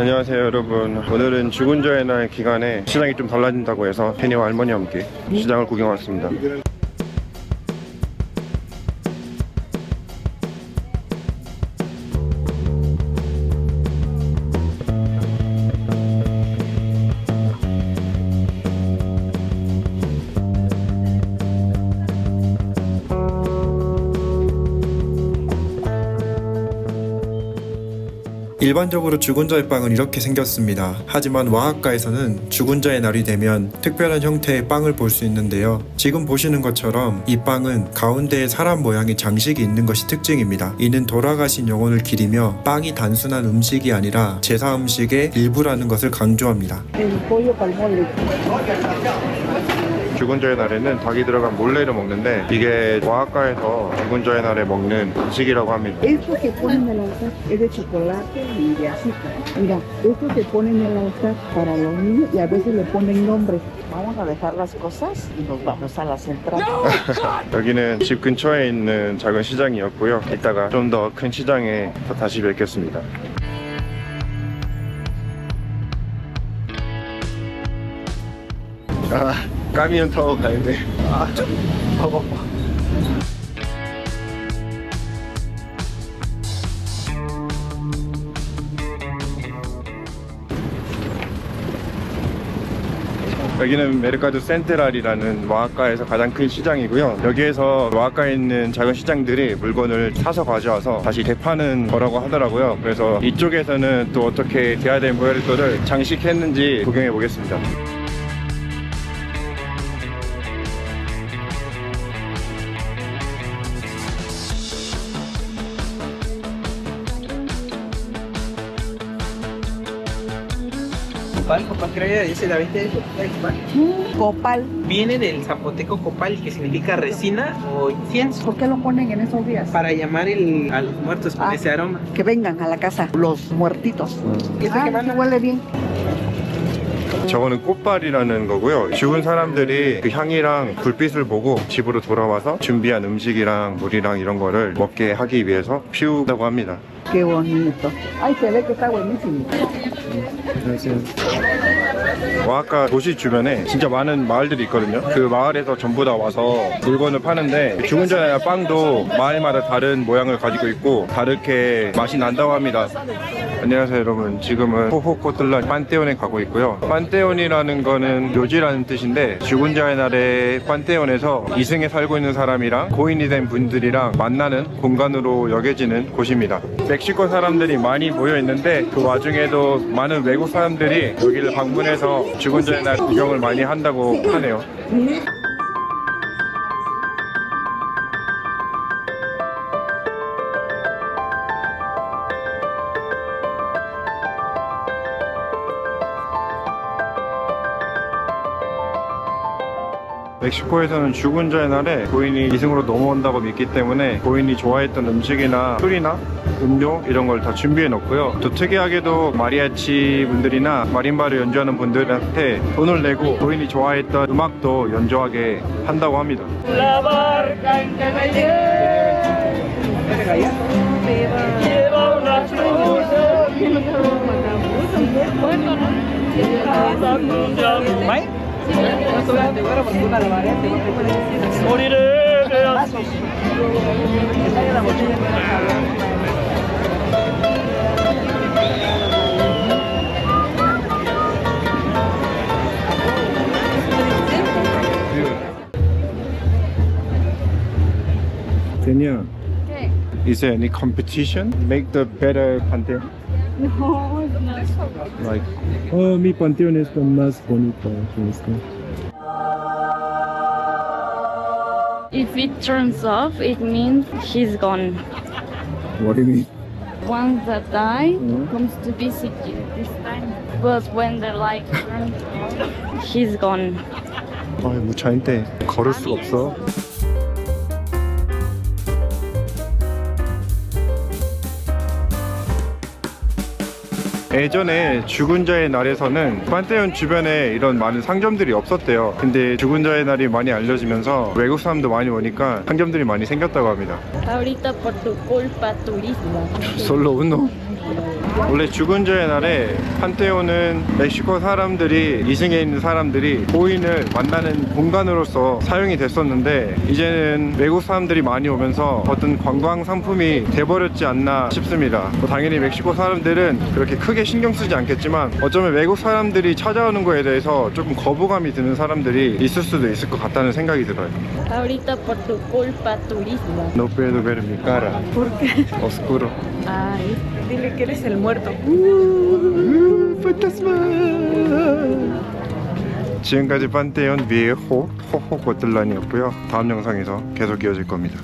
안녕하세요 여러분. 오늘은 죽은 자의 날 기간에 시장이 좀 달라진다고 해서 혜니와 할머니와 함께 시장을 구경 왔습니다. 일반적으로 죽은 자의 빵은 이렇게 생겼습니다. 하지만 와하카에서는 죽은 자의 날이 되면 특별한 형태의 빵을 볼 수 있는데요. 지금 보시는 것처럼 이 빵은 가운데에 사람 모양의 장식이 있는 것이 특징입니다. 이는 돌아가신 영혼을 기리며 빵이 단순한 음식이 아니라 제사 음식의 일부라는 것을 강조합니다. 죽은 자의 날에는 닭이 들어간 몰레를 먹는데 이게 와하카에서 죽은 자의 날에 먹는 음식이라고 합니다. Esto que ponen en el altar es de chocolate y de azúcar. Mira, esto que ponen en el altar para los niños y a veces le ponen nombres. Vamos a dejar las cosas y nos vamos a la central. 여기는 집 근처에 있는 작은 시장이었고요. 이따가 좀 더 큰 시장에 다시 뵙겠습니다. 까미연 타워 가야 돼. 좀 봐봐. 여기는 메르카도 센트랄이라는 와하카에서 가장 큰 시장이고요. 여기에서 와하카에 있는 작은 시장들이 물건을 사서 가져와서 다시 되파는 거라고 하더라고요. 그래서 이쪽에서는 또 어떻게 디아델 무에르토를 장식했는지 구경해 보겠습니다. Copal, creo que la viste de copal. Copal. Viene del zapoteco copal, que significa resina o incienso, ¿Por qué lo ponen en esos días? para llamar a los muertos con ese aroma. Que vengan a la casa los muertitos. Este que Que manda huele bien. 저거는 꽃발이라는 거고요. 죽은 사람들이 그 향이랑 불빛을 보고 집으로 돌아와서 준비한 음식이랑 물이랑 이런 거를 먹게 하기 위해서 피우다고 합니다. Qué bonito. Ay, se ve que está buenísimo. 와하카 도시 주변에 진짜 많은 마을들이 있거든요. 그 마을에서 전부 다 와서 물건을 파는데 죽은 자의 빵도 마을마다 다른 모양을 가지고 있고 다르게 맛이 난다고 합니다. 안녕하세요 여러분. 지금은 호호코틀라 판테온에 가고 있고요. 판테온이라는 거는 묘지라는 뜻인데 죽은 자의 날에 판테온에서 이승에 살고 있는 사람이랑 고인이 된 분들이랑 만나는 공간으로 여겨지는 곳입니다. 멕시코 사람들이 많이 모여 있는데 그 와중에도 많은 외국 사람들이 여기를 방문해서 죽은 자의 날 구경을 많이 한다고 하네요. 멕시코에서는 죽은 자의 날에 고인이 이승으로 넘어온다고 믿기 때문에 고인이 좋아했던 음식이나 술이나 음료 이런 걸 다 준비해 놓고요. 또 특이하게도 마리아치 분들이나 마림바를 연주하는 분들한테 돈을 내고 고인이 좋아했던 음악도 연주하게 한다고 합니다. Kenya, is there any competition? Make the better panteon? No, it's not so. Like, oh, mi panteón es más bonito. If it turns off, it means he's gone. What do you mean? Ones that die comes to visit you this time. But when the light turns off, he's gone. 아, 무차인데 걸을 수가 없어. 예전에 죽은 자의 날에서는 판테온 주변에 이런 많은 상점들이 없었대요. 근데 죽은 자의 날이 많이 알려지면서 외국 사람도 많이 오니까 상점들이 많이 생겼다고 합니다. Ahorita por tu culpa turismo. 솔로 운동. 원래 죽은 자의 날에 판테온은 멕시코 사람들이 이승에 있는 사람들이 고인을 만나는 공간으로서 사용이 됐었는데 이제는 외국 사람들이 많이 오면서 어떤 관광 상품이 돼버렸지 않나 싶습니다. 뭐 당연히 멕시코 사람들은 그렇게 크게 신경 쓰지 않겠지만 어쩌면 외국 사람들이 찾아오는 거에 대해서 조금 거부감이 드는 사람들이 있을 수도 있을 것 같다는 생각이 들어요. Ahorita por tu culpa turismo. No puedo ver mi cara. ¿Por qué? Oscuro. Ay, Dile que eres el muerto. 판타스마. 지금까지 판테온 비에호 호호 고틀란이었고요. 다음 영상에서 계속 이어질 겁니다.